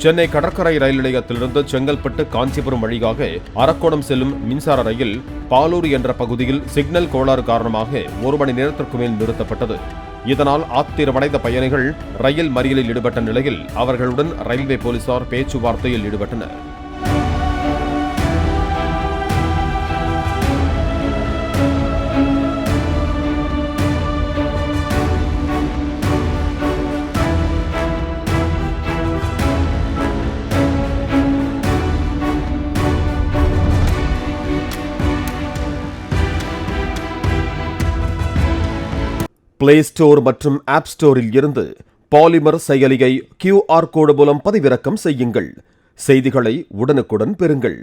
சென்னை கடற்கரை ரயில் நிலையத்திலிருந்து செங்கல்பட்டு காஞ்சிபுரம் வழியாக அரக்கோணம் செல்லும் மின்சார ரயில் பாலூர் என்ற பகுதியில் சிக்னல் கோளாறு காரணமாக 1 மணி நேரத்திற்கு மேல் நிறுத்தப்பட்டது. இதனால் ஆத்திரமடைந்த பயணிகள் ரயில் மறியலில் ஈடுபட்ட நிலையில் அவர்களுடன் ரயில்வே போலீசார் பேச்சுவார்த்தையில் ஈடுபட்டனர். பிளே ஸ்டோர் மற்றும் ஆப் ஸ்டோரில் இருந்து பாலிமர் செயலியை QR கோடு மூலம் பதிவிறக்கம் செய்யுங்கள். செய்திகளை உடனுக்குடன் பெறுங்கள்.